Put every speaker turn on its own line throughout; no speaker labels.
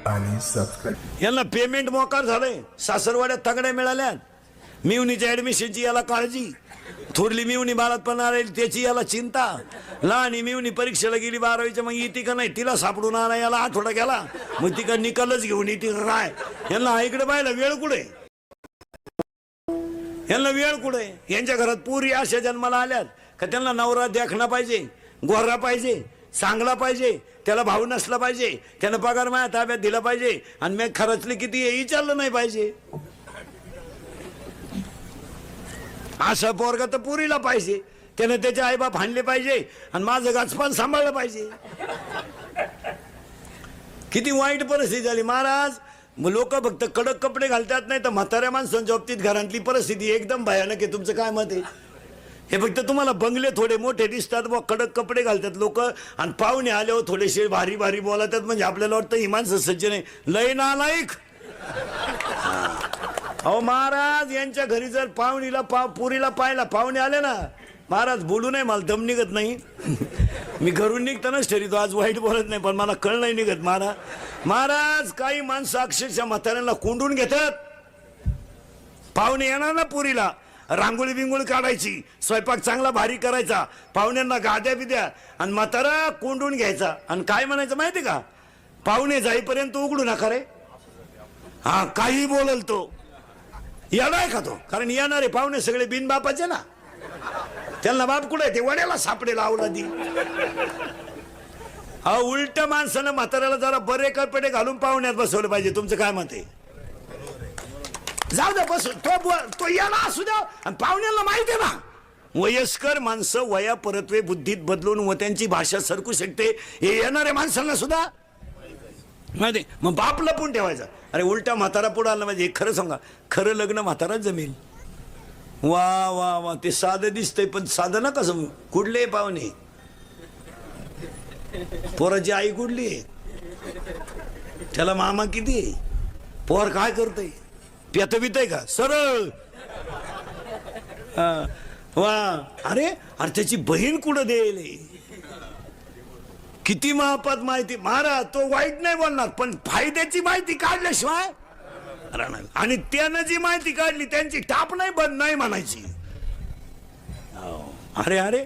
आणि सबस्क्राईब.
यांना पेमेंट मोकार झालंय. सासरवाड्यात तगड्या मिळाल्यात. मिवनीच्या ऍडमिशनची याला काळजी. थोरली मिवनी बाळातपणा राहील त्याची याला चिंता. लहानी मिवनी परीक्षेला गेली 12वीच्या, मग येते का नाही तिला सापडून आणा याला आठवडा गेला. मग ती का निकालच घेऊन येते काय. यांना इकडे पाहिलं वेळ कुठे, यांना वेळ कुठे. यांच्या घरात पुरी अशा जन्माला आल्यात का त्यांना नवरा देखणा पाहिजे, गोरा पाहिजे, चांगला पाहिजे, त्याला भाऊ नसला पाहिजे, त्यानं पगार माझ्या ताब्यात दिला पाहिजे, आणि मी खर्चले किती हे विचारलं नाही पाहिजे. असा पोरगा तर पुरीला पाहिजे, त्यानं त्याचे आईबाप हाणले पाहिजे आणि माझं गाचपान सांभाळलं पाहिजे. किती वाईट परिस्थिती झाली महाराज. लोक फक्त कडक कपडे घालतात, नाही तर म्हाताऱ्या माणसांच्या बाबतीत घरातली परिस्थिती एकदम भयानक आहे. तुमचं काय मत आहे? हे फक्त तुम्हाला बंगले थोडे मोठे दिसतात, व कडक कपडे घालतात लोक, आणि पाहुणे आल्यावर थोडेसे भारी भारी बोलतात, म्हणजे आपल्याला वाटतं ही माणसं सज्जन आहे. लय नालायक. अहो महाराज, यांच्या घरी जर पाहुणीला पुरीला पाहिला, पाहुणे आले ना महाराज, बोलू नाही, मला दम निघत नाही. मी घरून निघतानाच ठरवतो आज वाईट बोलत नाही, पण मला कळ नाही निघत महाराज. काही माणसं अक्षरशः म्हाताऱ्यांना कोंडून घेतात. पाहुणे येणार ना पुरीला, रांगोळी बिंगोळी काढायची, स्वयंपाक चांगला भारी करायचा, पाहुण्यांना गाद्या बिद्या, आणि म्हातारा कोंडून घ्यायचा. आणि काय म्हणायचं माहिती का, पाहुणे जाईपर्यंत उघडू नका रे. हा, काही बोलल तो येणार का तो, कारण येणारे पाहुणे सगळे बिनबापाचे ना, त्यांना बाप कुठे, ते वड्याला सापडे लावला दी. हा, उलट माणसानं म्हाताऱ्याला जरा बरे कपडे घालून पाहुण्यात बसवलं पाहिजे. तुमचं काय मत आहे? जाऊ द्या बस, तो याला असू द्या, आणि पाहुण्याला माहिती आहे ना वयस्कर माणसं वया परत्वे बुद्धीत बदलून व त्यांची भाषा सरकू शकते, हे येणाऱ्या माणसांना सुद्धा माहिती. मग बाप लपून ठेवायचा. अरे उलटा म्हातारा पुढे आला म्हणजे खरं सांगा, खरं लग्न म्हाताराच जमेल. वा वा वा, ते साधं दिसतंय, पण साधं ना कसं. कुठले पाहुणे, पोराची आई कुठली, त्याला मामा किती, पोर काय करतय, पेत बितय का सरळ. वा, अरे अरे त्याची बहीण कुठं देईल, किती महापात माहिती. महाराज तो वाईट नाही बोलणार, पण फायद्याची माहिती काढल्याशिवाय. आणि त्यानं जी माहिती काढली त्यांची टाप नाही बंद नाही म्हणायची. अरे अरे,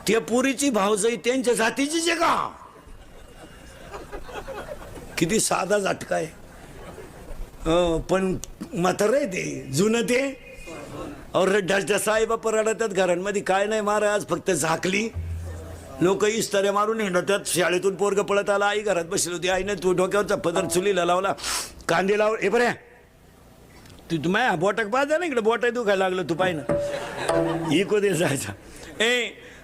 त्या पुरीची भावजाई त्यांच्या जातीचीच आहे का. किती साधा झटका आहे. पण म्हातार आहे ते जुनं ते. और डसडसा आई बाप रडतात घरांमध्ये. काय नाही महाराज, फक्त झाकली. लोक इस्ताऱ्या मारून हिंडतात. शाळेतून पोरग पळत आला, आई घरात बसली होती. आईने तू डोक्यावरचा पदर चुलीला लावला, कांदे लाव. हे बऱ्या तू माया बोटाक पाहता ना, इकडे बोटा दुखायला लागलं, तू पाय ना इको दे जायचा.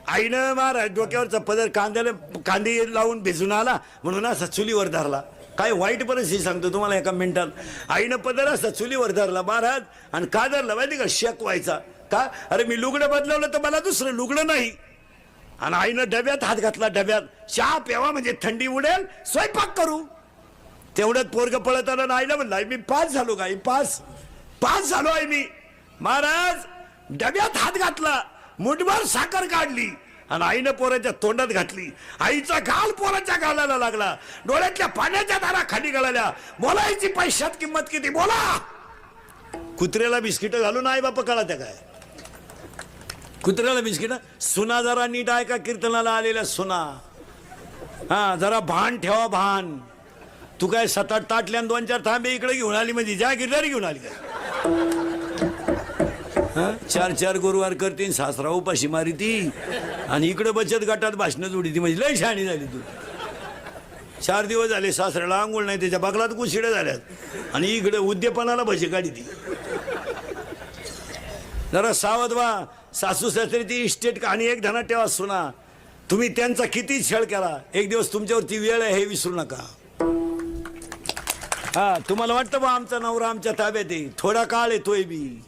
आईनं महाराज डोक्यावरचा पदर कांदे लावून भिजून आला, म्हणून असा चुलीवर धरला. काय वाईट परिस्थिती सांगतो तुम्हाला एका मिनिटात. आईनं पदर असा चुलीवर धरला महाराज, आणि का धरला माहिती का, शेक व्हायचा का. अरे मी लुगडं बदलवलं तर मला दुसरं लुगडं नाही. आणि आईनं डब्यात हात घातला, डब्यात चहा प्यावा म्हणजे थंडी उडेल, स्वयंपाक करू. तेवढ्यात पोरग पळत आलं ना, आईला म्हणलं मी पास झालो का, पास झालो आहे मी. महाराज डब्यात हात घातला, मुठभर साखर काढली, आणि आईनं पोराच्या तोंडात घातली. आईचा गाल पोराच्या गालाला लागला, डोळ्यातल्या पाण्याच्या धारा खाली गळाल्या. बोलायची पैशात किंमत किती, बोला. कुत्र्याला बिस्किट घालून आई बाप कळत्या काय, कुत्र्याला बिस्किट. सुना जरा नीट ऐका, कीर्तनाला आलेल्या सुना. हा, जरा भान ठेवा, भान. तू काय 7-8 ताटल्या 2-4 थांबे इकडे घेऊन आली म्हणजे ज्या गिरणारी घेऊन आली काय. 4-4 गुरुवार करते, सासरा उपाशी मारी ती, आणि इकडे बचत गटात भाषण जोडी ती, म्हणजे लय शहाणी झाली तू. 4 दिवस झाले सासऱ्याला आंघोळ नाही, त्याच्या बगलात कुशिड्या झाल्यात, आणि इकडे उद्यापनाला भजी काढी ती. जरा सावध व्हा. सासू सासरी ती इस्टेट का, आणि एक धनात ठेवा सुना. तुम्ही त्यांचा किती छळ केला, एक दिवस तुमच्यावरती वेळ आहे हे विसरू नका. हा, तुम्हाला वाटतं बा आमचा नवरा आमच्या ताब्यात आहे, थोडा काळ येतोय बी.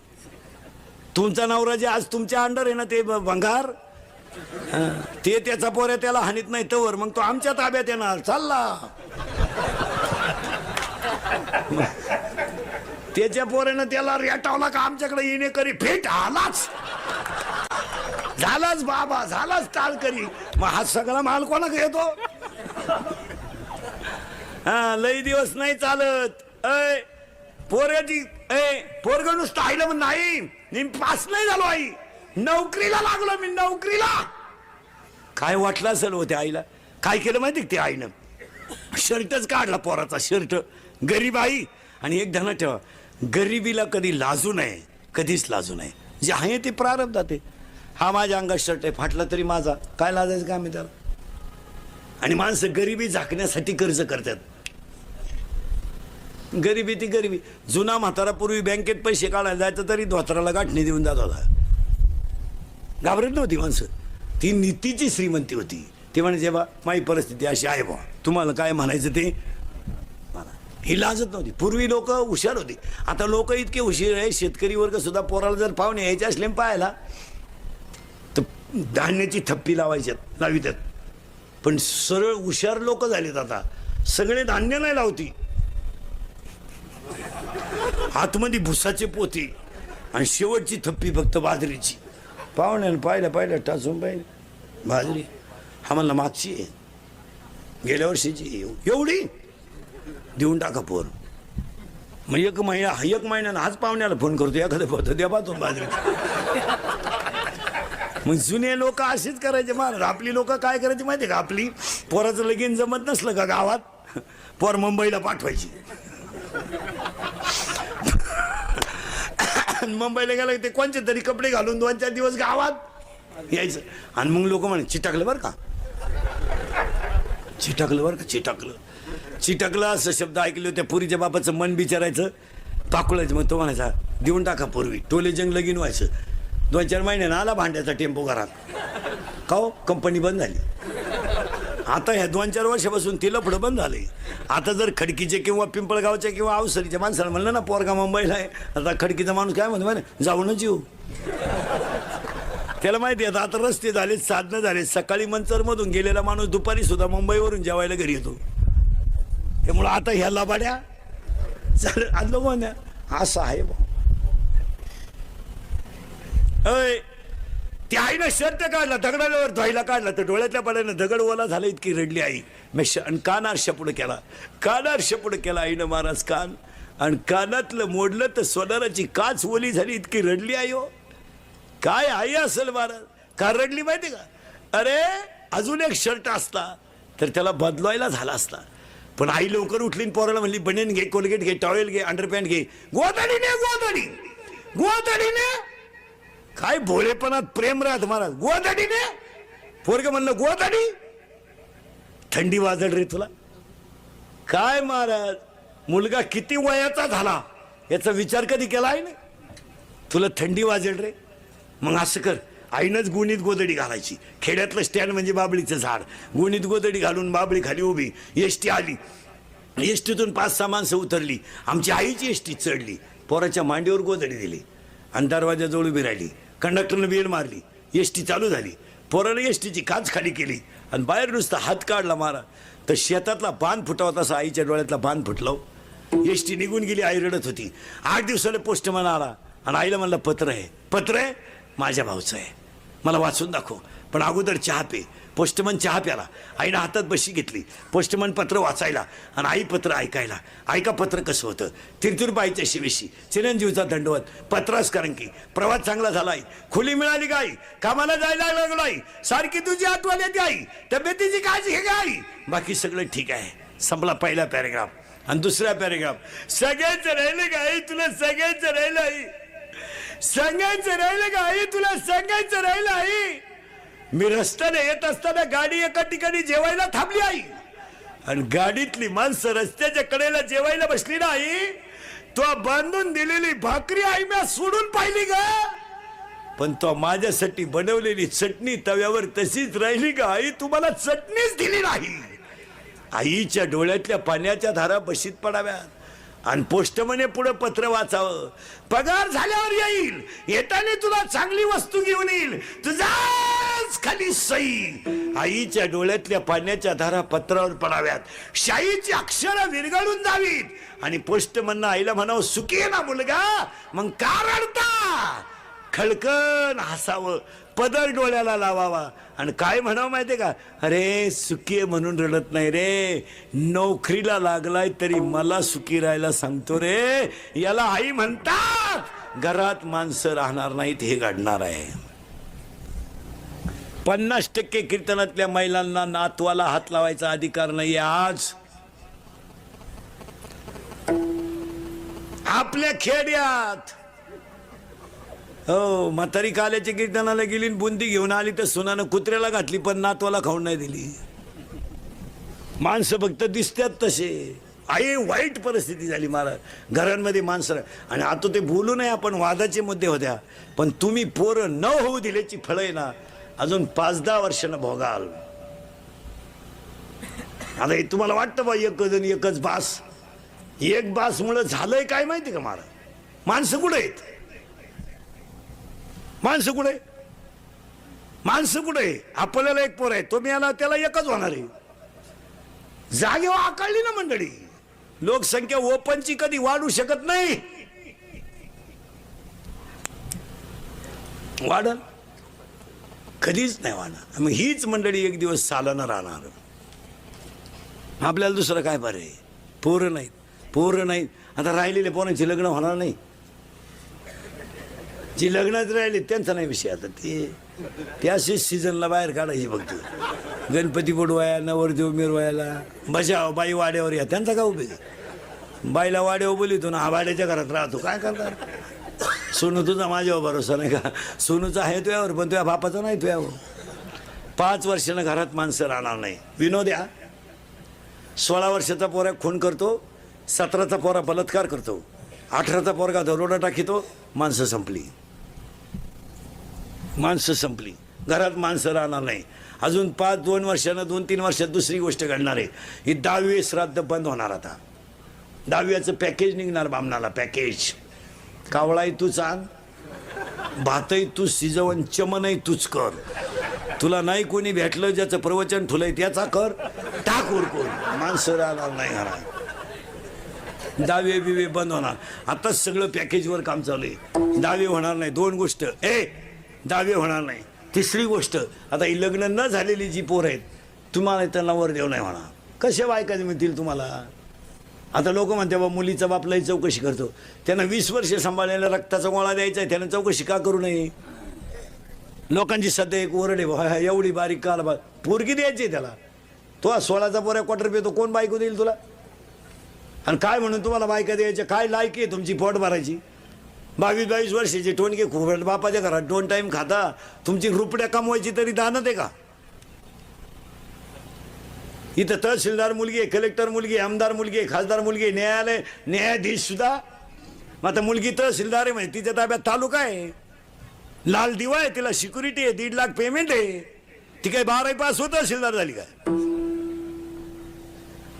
तुमचा नवरा जे आज तुमच्या अंडर आहे ना, ते भंगार, ते त्याचा पोऱ्या त्याला हानीत नाही तवर मग तो आमच्या ताब्यात येणार. चालला त्याच्या पोऱ्यानं त्याला रेटावला का आमच्याकडे येणे करी फेट आलाच, झालाच बाबा, झालाच टाळ करी. मग हा सगळा माल कोणाकडे येतो. हा लई दिवस नाही चालत. ऐ पोरगाची पोरग नुसतं आईला म्हण नाही, मी पास नाही झालो आई, नोकरीला लागलो मी, नोकरीला. काय वाटलं असेल होत्या आईला. काय केलं माहिती ते आईनं, शर्टच काढला पोराचा, शर्ट. गरीब आई. आणि एक ध्यानात ठेवा, गरिबीला कधी लाजू नये, कधीच लाजू नये. जे आहे ते प्रारब्ध आहे. हा माझ्या अंगात शर्ट आहे, फाटला तरी माझा, काय लाजायचं काम आहे त्याला. आणि माणसं गरिबी झाकण्यासाठी कर्ज करतात. गरिबी ती गरिबी. जुना म्हातारा पूर्वी बँकेत पैसे काढायला जायचं तरी धोत्राला गाठणी देऊन जात होता. घाबरत नव्हती माणसं. ती नीतीची श्रीमंती होती. ते म्हणजे जेव्हा माझी परिस्थिती अशी आहे बा, तुम्हाला काय म्हणायचं ते मला, ही लाजत नव्हती. पूर्वी लोक हुशार होती. आता लोक इतके हुशार आहे, शेतकरी वर्ग सुद्धा पोराला जर पाहुणे यायचे असले पाहायला तर धान्याची थप्पी लावितात. पण सरळ हुशार लोक झालेत आता, सगळे धान्य नाही लावती, आतमध्ये भुसाचे पोती आणि शेवटची थप्पी फक्त बाजरीची. पाहुण्यानं पाहिलं टाचून पाहिलं बाजरी. हा म्हणला मागची आहे, गेल्या वर्षीची, एवढी देऊन टाका पोर. मग एक महिन्यानं हाच पाहुण्याला फोन करतो, एखादं पोत द्या पाहतो बाजरी. मग जुने लोक असेच करायचे महाराज. आपली लोक काय करायची माहिती का, आपली पोराचं लगीन जमत नसलं का गावात, पोर मुंबईला पाठवायची. मुंबईला गेला ते कोणते तरी कपडे घालून 2-4 दिवस गावात यायचं. आणि मग लोक म्हणे चिटाकलं बरं का, चिटाकलं असं शब्द ऐकले होते. पुरीच्या बापाचं मन बिचारायचं, पाकुळायचं. मग तो म्हणायचा देऊन टाका पूर्वी, टोले जंग लगीन व्हायचं. 2-4 महिन्यानं आला भांड्याचा टेम्पो घरात. का हो, कंपनी बंद झाली. आता ह्या 2-4 वर्षापासून तिला पुढं बंद झाले. आता जर खडकीचे किंवा पिंपळगावच्या किंवा अवसरीच्या माणसाला म्हणलं ना पोरगा मुंबईला आहे, आता खडकीचा माणूस काय म्हणतो माहिती, जाऊनच येऊ. त्याला माहिती आहे आता रस्ते झाले, साधनं झाले. सकाळी मंचरमधून गेलेला माणूस दुपारी सुद्धा मुंबईवरून जेवायला घरी येतो. त्यामुळं आता ह्या लाबाड्या चालत आणलं म्हणा, असं आहे बा. अय त्या आईनं शर्ट काढला, दगडावर धुवायला काढला, तर डोळ्यातल्या पाण्यानं दगड ओला झाला. इतकी रडली आई. आणि कान आरशा पुढे केला आईनं महाराज कान. आणि कानातलं मोडलं तर सोनाराची काच ओली झाली. इतकी रडली आई. हो काय आई असेल महाराज, का रडली माहिती का. अरे अजून एक शर्ट असता तर त्याला बदलायला झाला असता. पण आई लवकर उठली, पोराला म्हणली बनियन घे, कोलगेट घे, टॉवेल घे, अंडरपॅन्ट घे. गोदडीने काय भोळेपणात प्रेम राहत महाराज. गोदडीने पोरग म्हणलं गोदडी, थंडी वाजल रे तुला. काय महाराज, मुलगा किती वयाचा झाला याचा विचार कधी केला आहे ना. तुला थंडी वाजेल रे, मग असं कर. आईनंच गुणीत गोदडी घालायची. खेड्यातलं स्टँड म्हणजे बाबळीचं झाड. गुणीत गोदडी घालून बाबळी खाली उभी. एसटी आली, एसटीतून 5-6 माणसं उतरली. आमची आईची एसटी चढली. पोराच्या मांडीवर गोदडी दिली आणि दरवाजाजवळ उभी राहिली. कंडक्टरनं बेल मारली, एसटी चालू झाली. पोरानं एसटीची काच खाली केली आणि बाहेर नुसता हात काढला मारा तर शेतातला बांध फुटावा तसा आईच्या डोळ्यातला बांध फुटलो. एसटी निघून गेली. आई रडत होती. 8 दिवसाला पोस्टमन आला आणि आईला म्हणलं पत्र आहे माझ्या भाऊचं आहे, मला वाचून दाखव, पण अगोदर चहा पे. पोस्टमन चहा प्याला. आईनं हातात बशी घेतली. पोस्टमन पत्र वाचायला आणि आई पत्र ऐकायला. ऐका पत्र कसं होतं. तिरतुरबाईच्या शिवेशी, चिरंजीवचा दंडवत, पत्रास करंकी. प्रवास चांगला झाला आई, खोली मिळाली का आई, कामाला जायला लागलो आई, सारखी तुझी आठवण येते आई, तब्येतीची काळजी घे का आई, बाकी सगळं ठीक आहे. संपला पहिला पॅरेग्राफ. आणि दुसरा पॅरेग्राफ, सगळ्यांचं राहिलं का आई तुला, सगळ्यांचं राहिलं आई, सांगायचं राहिलं का आई तुला, सांगायचं राहिलं आई. मी रस्त्याने येत असताना गाडी एका ठिकाणी जेवायला थांबली आई, आणि गाडीतली माणसं रस्त्याच्या कडेला जेवायला बसली ना आई, तो बांधून दिलेली भाकरी आई मी सोडून पाहिली का, पण तो माझ्यासाठी बनवलेली चटणी तव्यावर तशीच राहिली का आई, तुम्हाला चटणीच दिली नाही. आईच्या डोळ्यातल्या पाण्याच्या धारा बशीत पडाव्यात. आणि पोस्टमने पुढे पत्र वाचावं, पगार झाल्यावर येईल, येताना तुला चांगली वस्तू घेऊन येईल, तुझाच खाली सई. आईच्या डोळ्यातल्या पाण्याच्या धारा पत्रावर पडाव्यात, शाईची अक्षरं विरघळून जावीत, आणि पोस्टमननं आईला म्हणावं सुखी आहे ना मुलगा, मग का रडता, खळकन हसावं, पदर डोळ्याला लावावा आणि काय म्हणावं माहितीये का, अरे सुखी आहे म्हणून रडत नाही रे, नोकरीला लागलाय तरी मला सुखी राहायला सांगतो रे. याला आई म्हणतात. घरात माणसं राहणार नाहीत हे घडणार आहे. 50% कीर्तनातल्या महिलांना नातवाला हात लावायचा अधिकार नाही आज. आपल्या खेड्यात हो म्हातारी काल्याच्या कीर्तनाला गेली, बुंदी घेऊन आली तर सुनानं कुत्र्याला घातली पण नातवाला खाऊन नाही दिली. माणसं फक्त दिसतात तसे. आई वाईट परिस्थिती झाली महाराज घरांमध्ये माणसं. आणि आता ते बोलू नये आपण, वादाचे मुद्दे होत्या, पण तुम्ही पोरं न होऊ दिल्याची फळं आहे ना अजून 5-10 वर्षानं भोगाल. आता हे तुम्हाला वाटतं बा एक जण एकच बास, एक बास मुळे झालंय काय माहिती का महाराज. माणसं कुठे आहेत, माणसं कुठे, माणसं कुठे. आपल्याला एक पोर आहे, तो मिळाला त्याला एकच होणार आहे. जागेवर आकारली ना मंडळी. लोकसंख्या ओपनची कधी वाढू शकत नाही, वाढल कधीच नाही वाढणार. मग हीच मंडळी एक दिवस चालणं राहणार. आपल्याला दुसरं काय पर्याय. पोरं नाहीत, पोरं नाहीत. आता राहिलेले पोरांची लग्न होणार नाही. जी लग्नात राहिली त्यांचा नाही विषय. आता ते अशीच सीझनला बाहेर काढायची फक्त. गणपती बुडवाया, नवरदेव मिरवायला, बजाव बाई वाड्यावर या, त्यांचा काय उपयोग. बाईला वाड्यावर बोलितो ना, हा वाड्याच्या घरात राहतो, काय करणार. सोनू तुझा माझ्यावर भरोसा नाही का. सोनूचा आहे तुझ्यावर पण तुझ्या बापाचा नाही तुझ्यावर. 5 वर्षानं घरात माणसं राहणार नाही. विनोद या 16 वर्षाचा पोरा खून करतो, 17चा पोरा बलात्कार करतो, 18चा पोरगा दरोडा टाकीतो. माणसं संपली, माणसं संपली. घरात माणसं राहणार नाही. अजून 2 वर्षानं 2-3 वर्षात दुसरी गोष्ट घडणार आहे. ही 10वी श्राद्ध बंद होणार. आता 10व्याचं पॅकेज निघणार बामणाला. पॅकेज कावळाही तूच आण, भातही तूच शिजवून, चमनही तूच कर. तुला नाही कोणी भेटलं ज्याचं प्रवचन ठुलंय त्याचा कर, टाक उरकून. माणसं राहणार नाही घरात. 10वी बिवे बंद होणार. आताच सगळं पॅकेजवर काम चालू आहे. 10वी होणार नाही. 2 गोष्ट 10वी होणार नाही. तिसरी गोष्ट, आता ही लग्न न झालेली जी पोरं आहेत तुम्हाला इथं नवरदेव नाही होणार. कशा बायका मिळतील तुम्हाला. आता लोक म्हणते बा मुलीचा बापलाही चौकशी करतो. त्यांना 20 वर्ष सांभाळलेला रक्ताचा गोळा द्यायचा आहे, त्यानं चौकशी का करू नये. लोकांची सध्या एक ओरड आहे बा, एवढी बारीक काल बा पोरगी द्यायची त्याला. तो 16चा पोऱ्या क्वार्टर पितो, कोण बायको देईल तुला. आणि काय म्हणून तुम्हाला बायका द्यायच्या. काय लायकी आहे तुमची पोट भरायची. 22-22 वर्षाचे टोनके खूप बापाच्या घरात 2 टाइम खाता. तुमची रुपड्या कमवायची तरी दानत आहे का. इथं तहसीलदार मुलगी आहे, कलेक्टर मुलगी आहे, आमदार मुलगी आहे, खासदार मुलगी आहे, न्यायालय न्यायाधीश सुद्धा. मग आता मुलगी तहसीलदार आहे म्हणजे तिच्या ताब्यात तालुका आहे, लाल दिवा आहे, तिला सिक्युरिटी आहे, 1.5 लाख पेमेंट आहे. ती काय 12वी पास होत तहसीलदार झाली काय.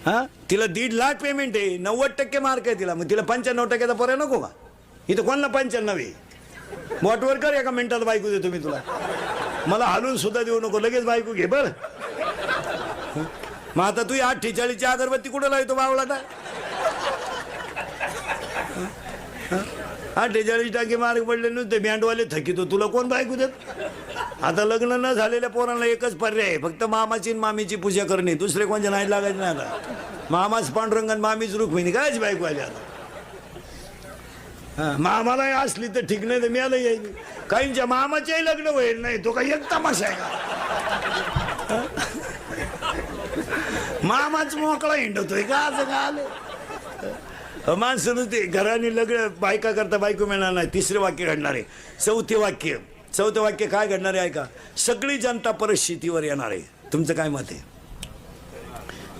हा तिला 1.5 लाख पेमेंट आहे, 90% मार्क आहे तिला. मग तिला 95% पर्याय नको का. इथं कोणाला 95 आहे. बोटवर कर, एका मिनिटात बायको देतो मी तुला. मला हालून सुद्धा देऊ नको, लगेच बायको घे बर. मग आता तू 48ची अगरबत्ती कुठं लावतो बावळाटा. 48 टाके मार्क पडले नुसते बँडवाले थकीतो. तुला कोण बायको देत. आता लग्न न झालेल्या पोरांना एकच पर्याय आहे, फक्त मामाची आणि मामीची पूजा करणे. दुसरे कोणच्या नाही लागायचं नाही. आता मामाच पांडुरंग, मामीच रुक्मिणी, कायच बायको आली आता. मामाला असली तर ठीक, नाही तर मिळालं यायची. काहींच्या मामाच्याही लग्न होईल नाही. तो काही एक तमाशा आहे का. मामाच मोकळा हिंडतोय का असं का आलं. माणसं नुसते घराने लग्न बायका करता बायको मिळणार नाही. 3रं वाक्य घडणार आहे. 4थं वाक्य काय घडणार आहे ऐका. सगळी जनता परत शेतीवर येणार आहे. तुमचं काय मत आहे.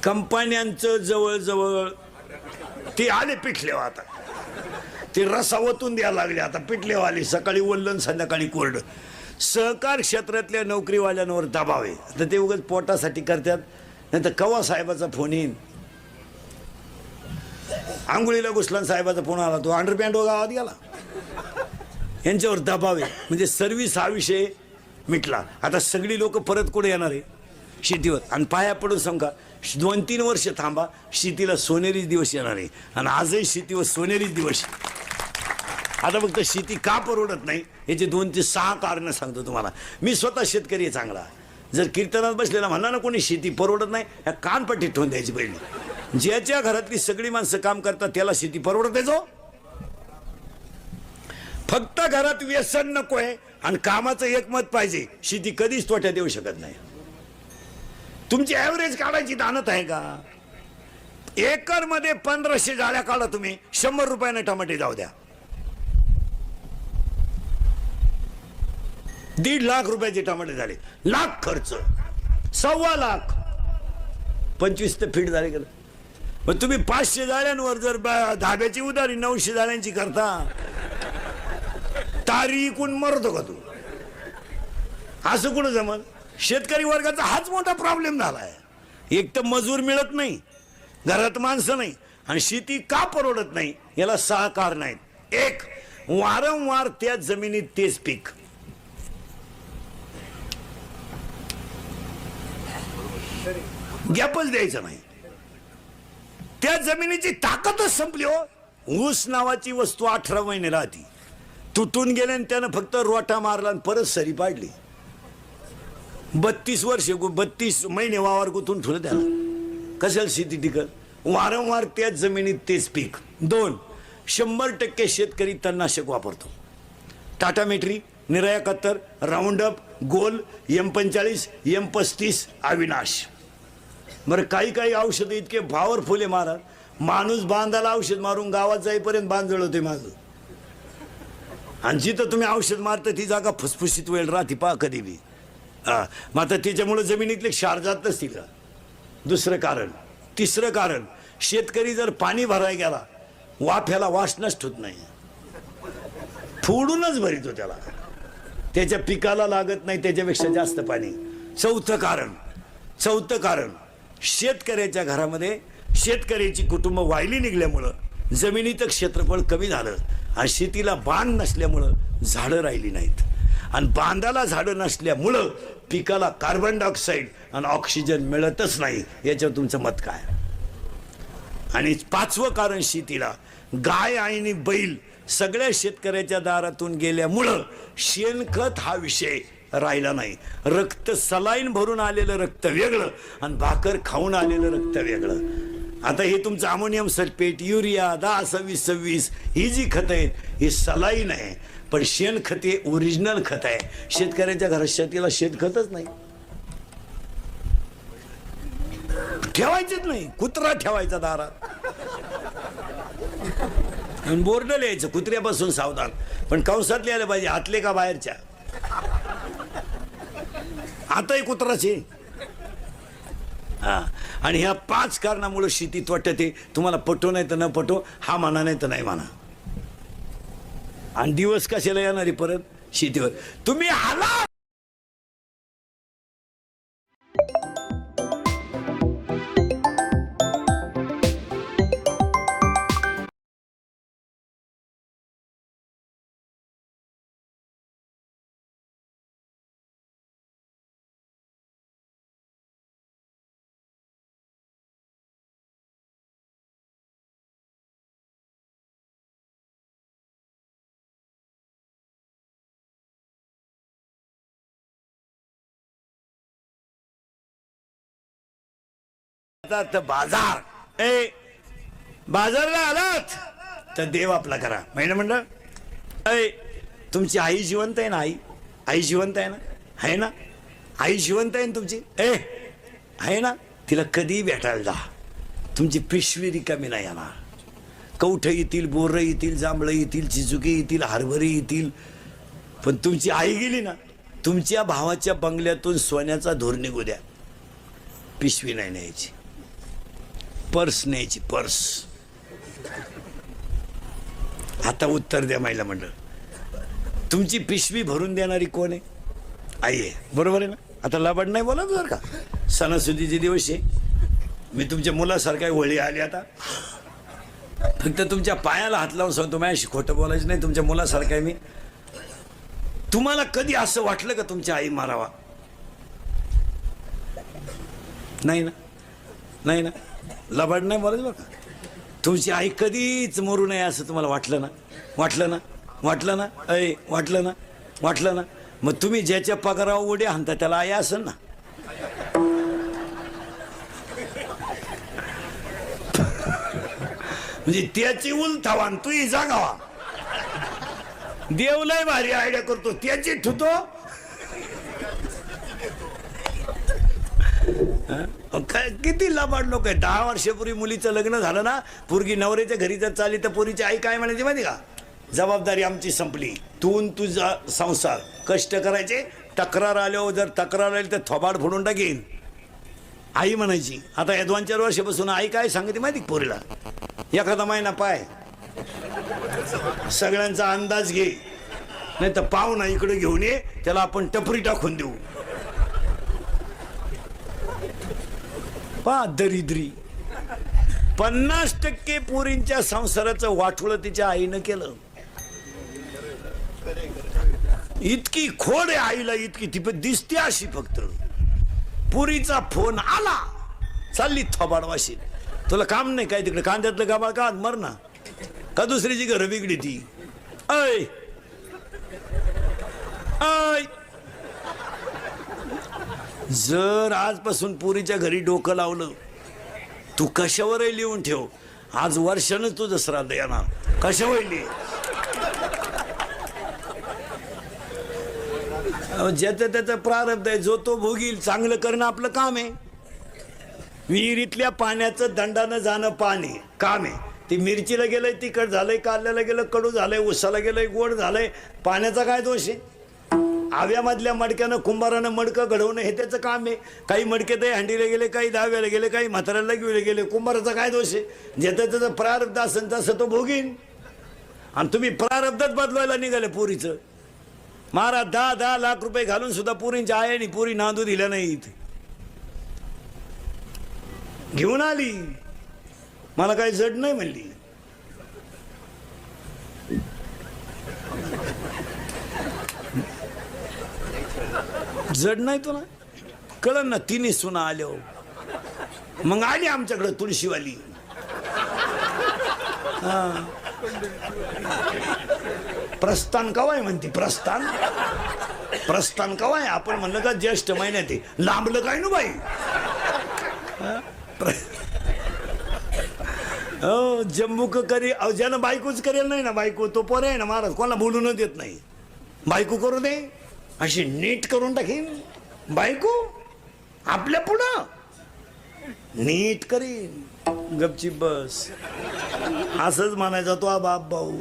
कंपन्यांचं जवळजवळ ते आले पिठलेव. आता ते रसावतून द्यायला लागले. आता पिठलेव आले. सकाळी वल्लन संध्याकाळी कोरड. सहकार क्षेत्रातल्या नोकरीवाल्यांवर दबाव आहे. आता ते उगाच पोटासाठी करतात. नाही तर कवा साहेबाचा फोन येईन. आंघोळीला घुसला साहेबाचा फोन आला, तो अंडरपॅन्ट गावात गेला. यांच्यावर दबाव आहे. म्हणजे सर्व्हिस हा विषय मिटला. आता सगळी लोक परत कुठे येणार आहे शेतीवर. आणि पाया पडून सांगा 2-3 वर्ष थांबा, शेतीला सोनेरी दिवस येणार आहे. आणि आजही शेतीवर सोनेरी दिवस. आता फक्त शेती का परवडत नाही याची 2 ते 6 कारणं सांगतो तुम्हाला. मी स्वतः शेतकरी आहे चांगला. जर कीर्तनात बसलेला म्हणला ना कोणी शेती परवडत नाही, ह्या कानपट्टीत ठेवून द्यायची पहिली. ज्याच्या घरातली सगळी माणसं काम करतात त्याला शेती परवडते. जो फक्त घरात व्यसन नकोय आणि कामाचं एक मत पाहिजे, शेती कधीच तोट्यात येऊ शकत नाही. तुमची ऍव्हरेज काढायची दानत आहे का? एकर मध्ये 1500 जाळ्या काढा तुम्ही, 100 रुपयाने टमाटे जाऊ द्या. 1.5 लाख रुपयाचे टमाटे झाले. लाख खर्च, 1.25 लाख, 25 ते फीट झाले. मग तुम्ही 500 जाळ्यांवर जर धाब्याची उधारी 900 जाळ्यांची करता, तारी इकून मरतो का तू? असं कुठं जमल? शेतकरी वर्गाचा हाच मोठा प्रॉब्लेम झालाय. एक तर मजूर मिळत नाही, घरात माणसं नाही, आणि शेती का परवडत नाही याला 6 कारण आहेत. 1, वारंवार त्या जमिनीत तेच पीक. गॅपच द्यायचं नाही. त्या जमिनीची ताकदच संपली हो. ऊस नावाची वस्तू 18 महिने राहती, तुटून गेले आणि त्यानं फक्त रोटा मारला आणि परत सरी पाडली. 32 वर्षे 32 महिने वावर गुंतून ठेवलं त्याला. कशाला शेती टिकल? वारंवार त्याच जमिनीत तेच पीक. 2, 100% शेतकरी तणनाशक वापरतो. टाटा मेट्री, निराया कत्तर, राऊंडअप, गोल, M45, M35, अविनाश. बरं काही औषध इतके पॉवरफुल आहे महाराज, माणूस बांधाला औषध मारून गावात जाईपर्यंत बांध जळवते माझं. आणि जिथं तुम्ही औषध मारता ती जागा फुसफुशीत वेळ राहते पहा कधी बी. मग आता त्याच्यामुळे जमिनीतले क्षार जात नसतील का? दुसरं कारण. 3रं कारण, शेतकरी जर पाणी भरायला गेला वाफ्याला वास नष्ट होत नाही, फोडूनच भरितो त्याला, त्याच्या पिकाला लागत नाही त्याच्यापेक्षा जास्त पाणी. 4थं कारण, शेतकऱ्याच्या घरामध्ये शेतकऱ्याची कुटुंब वाहिली निघल्यामुळं जमिनीचं क्षेत्रफळ कमी झालं आणि शेतीला बांध नसल्यामुळं झाडं राहिली नाहीत. आणि बांधाला झाडं नसल्यामुळं पिकाला कार्बन डायऑक्साईड आणि ऑक्सिजन मिळतच नाही. याच्यावर तुमचं मत काय? आणि 5वं कारण, शेतीला गाय आणि बैल सगळ्या शेतकऱ्याच्या दारातून गेल्यामुळं शेणखत हा विषय राहिला नाही. रक्त सलाईन भरून आलेलं रक्त वेगळं आणि भाकर खाऊन आलेलं रक्त वेगळं. आता हे तुमचं अमोनियम सल्फेट, युरिया, 10-26-26 ही जी खत आहेत ही सलाईन आहे, पण शेणखत हे ओरिजिनल खत आहे. शेतकऱ्याच्या घरात शेतीला शेणखतच नाही, ठेवायचंच नाही. कुत्रा ठेवायचा दारात आणि बोर्ड लिहायचं कुत्र्यापासून सावधान, पण कंसात लिहायला पाहिजे आतले का बाहेरच्या. आताही कुत्राचे. आणि ह्या 5 कारणामुळे शेती तोट्याते. तुम्हाला पटो नाही तर न पटो, हा म्हणा नाही तर नाही म्हणा. आणि दिवस कशाला येणारे परत शेतीवर? तुम्ही हाला. बाजार. बाजारला आलात तर देव आपला करा. महिना मंडळ, तुमची आई जिवंत आहे ना? आई जिवंत आहे ना? आहे ना? आई जिवंत आहे ना तुमची? आहे ना? तिला कधी भेटायला जा. तुमची पिशवी रिकामी नाही येणार. कवठं येतील, बोरं येतील, जांभळं येतील, चिचुके येतील, हरभरे येतील, पण तुमची आई गेली ना, तुमच्या भावाच्या बंगल्यातून सोन्याचा धूर निघू द्या, पिशवी नाही न्यायची, पर्स न्यायची, पर्स. आता उत्तर द्या महिला मंडळ, तुमची पिशवी भरून देणारी कोण आहे? आई आहे, बरोबर आहे ना? आता लबाड नाही बोला बरं का. सणासुदीचे दिवस आहे, मी तुमच्या मुलासारखा वळी आली. आता फक्त तुमच्या पायाला हात लावून सांगतो, माझ्याशी खोटं बोलायचं नाही. तुमच्या मुलासारखा आहे मी. तुम्हाला कधी असं वाटलं का तुमच्या आई मारावा? नाही ना? नाही ना? लबाड नाही बोलायचं बरं का. तुमची आई कधीच मरू नये असं तुम्हाला वाटलं ना? वाटलं ना? वाटलं ना? वाटलं ना? वाटलं ना? मग तुम्ही ज्याच्या पगारावर उड्या हाणता त्याला आई असेल ना. म्हणजे त्याची उलथावा तू जागावा. देव लय भारी आयडिया करतो, त्याची ठुतो. काय किती लाबाड लोक आहे. 10 वर्षापूर्वी मुलीचं लग्न झालं ना, पोरगी नवऱ्याच्या घरी जर चालली तर पोरीची आई काय म्हणायची माहिती का? जबाबदारी आमची संपली, तू तुझा संसार कष्ट करायचे. तक्रार आल्यावर जर तक्रार आली तर थोबाड फोडून टाकीन आई म्हणायची. आता या 2-4 वर्षापासून आई काय सांगते माहिती पोरीला? एखादा महिना पाय, सगळ्यांचा अंदाज घे, नाही तर पाहुणा इकडे घेऊन ये, त्याला आपण टपरी टाकून देऊ. पा दरिद्री 50% पोरींच्या संसाराचं वाटोळं तिच्या आईनं केलं. इतकी खोड आहे आईला, इतकी ती पण दिसते अशी. फक्त पुरीचा फोन आला, चालली थोबाड वाशी. तुला काम नाही काय तिकडे? कांद्यातलं गाबाळ का मर ना. का दुसरीची घरं बिगडी ती? ऐ ऐ जर आजपासून पुरीच्या घरी डोकं लावलं, तू कशावरही लिहून ठेव, आज वर्षानच तुझं श्राद्ध येणार. कशावर लिहि? ज्याचं त्याचं प्रारब्ध आहे, जो तो भोगील. चांगलं करणं आपलं काम आहे. विहिरीतल्या पाण्याचं दंडानं जाणं पाणी काम आहे. ती मिरचीला गेलंय तिखट झालंय, कारल्याला गेलं कडू झालंय, उसाला गेलंय गोड झालंय, पाण्याचा काय दोष आहे? आव्यामधल्या मडक्यानं कुंभारानं मडकं घडवणं हे त्याचं काम आहे. काही मडके ते हंडीला गेले, काही दहाव्याला गेले, काही म्हाताऱ्याला घेऊन गेले. कुंभाराचा काय दोष आहे? ज्याचं त्याचं प्रारब्ध असेल तसं तो भोगीन. आणि तुम्ही प्रारब्धच बदलवायला निघाले पोरीचं. महाराज 10-10 लाख रुपये घालून सुद्धा पुरींच्या आयानी पुरी नांदू दिल्या नाहीत. घेऊन आली, मला काही जड नाही म्हणली. जड नाही तुला कळलं ना? तिने सुना आल्या, मग आली आमच्याकडे तुळशीवाली. प्रस्थान कवाय म्हणते? प्रस्थान प्रस्थान कवाय? आपण म्हणलं का ज्येष्ठ महिन्यात आहे, लांबलं काय ना बाई. हो जम्बूक करी. ज्यानं बायकोच करेल नाही ना, बायको तो पोर आहे ना महाराज, कोणाला बोलून देत नाही. बायको करू दे, अशी नीट करून टाकीन. बायको आपल्या पुढं नीट करीन, गपचीप बस. असंच म्हणायचा तो बाप भाऊ.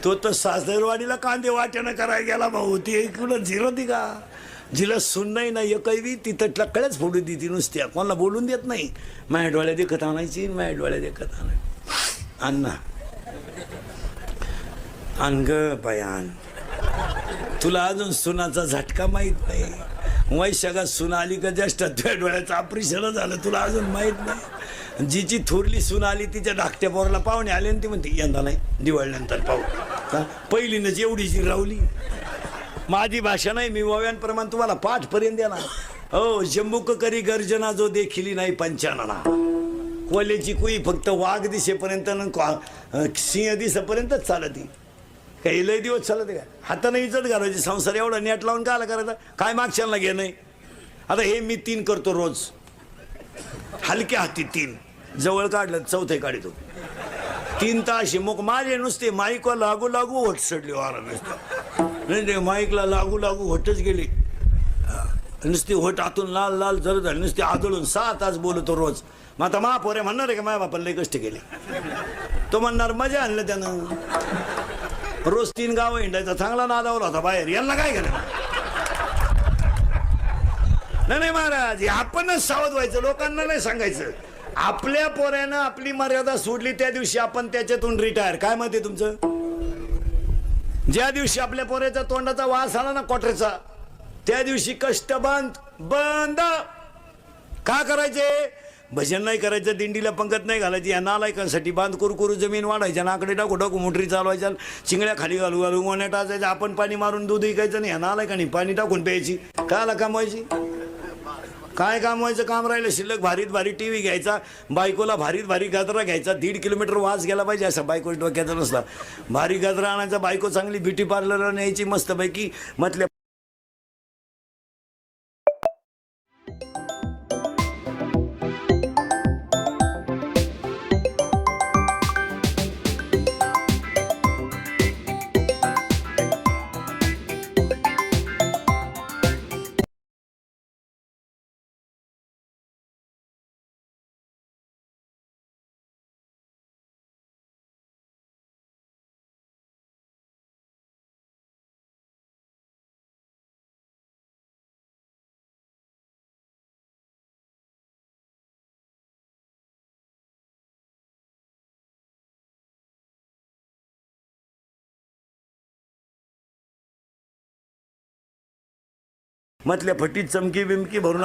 तो तर सासरवाडीला कांदे वाट्यानं करायला गेला भाऊ. ती इकडं झिरती का? जिला सुन नाही ना एकही, ती तटला कळ्याच फोडू देते नुसत्या, कोणाला बोलून देत नाही. माझ्या डोळ्या देखत आणायची, माझ्या डोळ्या देखत आणायची. अण्णा आण ग बयान. तुला अजून सुनाचा झटका माहित नाही. वैशाखात सुना आली का ज्येष्ठात तुझ्या डोळ्याचं ऑपरेशन झालं, तुला अजून माहित नाही. जिची थोरली सुना आली तिच्या धाकट्या पोराला पाहुणे आले आणि ती म्हणते यंदा नाही, दिवाळीनंतर पाहू. का पहिलीनच एवढी जी रावली. माझी भाषा नाही, मी ओव्यांप्रमाणे तुम्हाला पाठ पर्यंत देणार. हो जम्बूक करी गर्जना जो देखिली नाही पंचानना. कोल्याची कुई फक्त वाघ दिसेपर्यंत सिंह दिसेपर्यंतच चालती. काही लय दिवस चालत का? हाताने इज्जत घालायची. संसार एवढा नेट लावून कायला करायचा? काय मागच्याला घे नाही. आता हे मी 3 करतो रोज, हलक्या हाती 3. जवळ काढलं चौथे काढतो 3 तास. मग माझे नुसते माईकला लागू लागू होट सडली वारा नुसतं. नाही माईकला लागू लागू होटच गेली नुसती. होट आतून लाल लाल जर झाली नुसती आदळून. 6 तास बोलतो रोज. मग आता महापोरे म्हणणार आहे का माझ्या बापाला लय कष्ट केले? तो म्हणणार मजा आणलं त्यानं. रोज 3 गावं हिंडायचा, चांगला नादावला होता बाहेर. यांना काय केलं? नाही महाराज, आपणच सावध व्हायचं, लोकांना नाही सांगायचं. आपल्या पोऱ्यानं आपली मर्यादा सोडली त्या दिवशी आपण त्याच्यातून रिटायर. काय मत आहे तुमचं? ज्या दिवशी आपल्या पोऱ्याच्या तोंडाचा वास आला ना कोटऱ्याचा, त्या दिवशी कष्ट बंद बंद. का करायचे? भजन नाही करायचं, दिंडीला पंगत नाही घालायची. या नालायकांसाठी बांध करू जमीन वाढायच्या, नाकडे टाकू टाकू मोटरी चालवायच्या, चिंगड्या खाली घालू घालू गोण्या टाचायच्या. आपण पाणी मारून दूध विकायचं नाही. या नालायकांनी पाणी टाकून प्यायची. काला कमवायची? काय काम व्हायचं, काम राहिलं शिल्लक. भारीत भारी टीव्ही घ्यायचा, बायकोला भारीत भारी गजरा घ्यायचा, 1.5 किलोमीटर वास गेला पाहिजे असा बायको डोक्याचा नसला. भारी गजरा आणायचा, बायको चांगली ब्युटी पार्लरला न्यायची मस्तपैकी. म्हटल्या म्हटल्या फटीत चमकी बिमकी भरून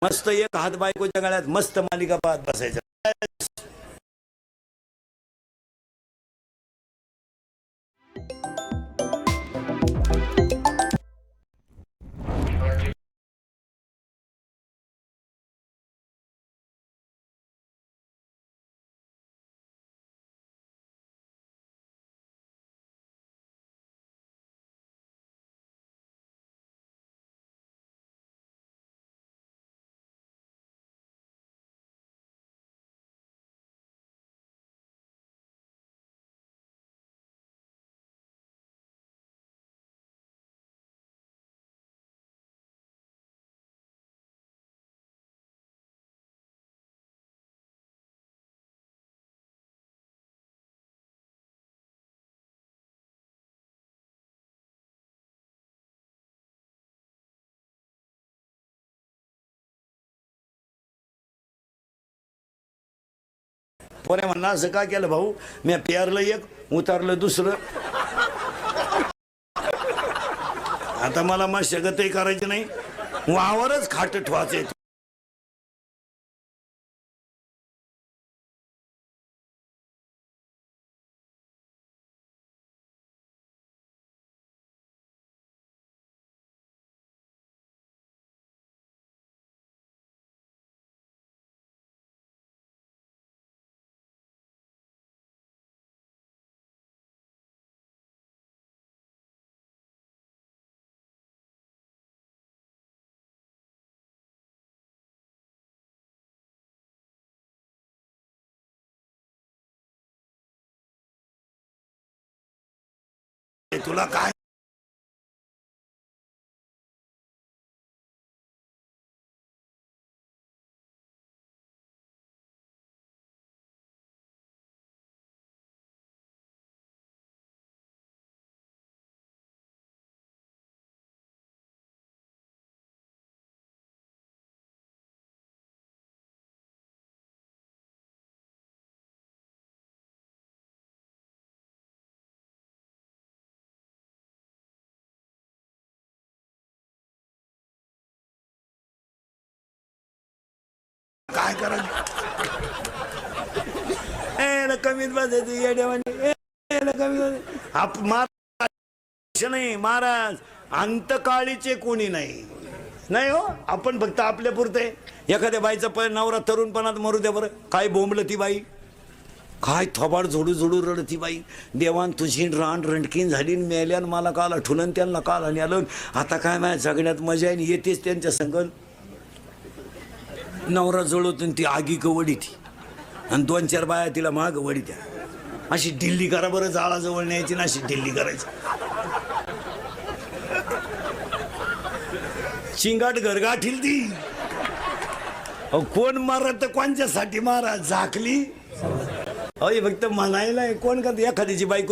मस्त एक हात बायकोच्या गळ्यात, मस्त मालिका पाहत बसायचं. पोरे म्हणला असं का केलं भाऊ, मी पेरलं एक उतारलं दुसरं. आता मला मशागतही करायची नाही, वावरच खाट ठेवायचे. तुला काय काय करायचं, कमीत बसायचं येड्यावानी, कमी महाराज नाही, महाराज अंतकाळीचे कोणी नाही. नाही हो, आपण फक्त आपल्या पुरते. एखाद्या बाईचा नवरा तरुणपणात मरू द्या बरं, काय बोंबलं ती बाई, काय थोबाड झोडू झोडू रडती बाई. देवान तुझी रान रणकीन झाली, मेल्यान मला काल आठवलं, त्यांना काल आणि आलं. आता काय माझ्या जगण्यात मजा आहे, येतेच त्यांच्या संगत. नवरा जळवतून ती आगी वडी ती, आणि 2-4 बाया तिला माग वडी द्या. अशी ढिल्ली करा बरं, जाळाजवळ न्यायची ना, अशी ढिल्ली करायची. चिंगाट घरगाठील ती. अहो कोण मारत तर कोणच्यासाठी मारा, झाकली. अहो फक्त म्हणायला कोण का एखाद्याची बायको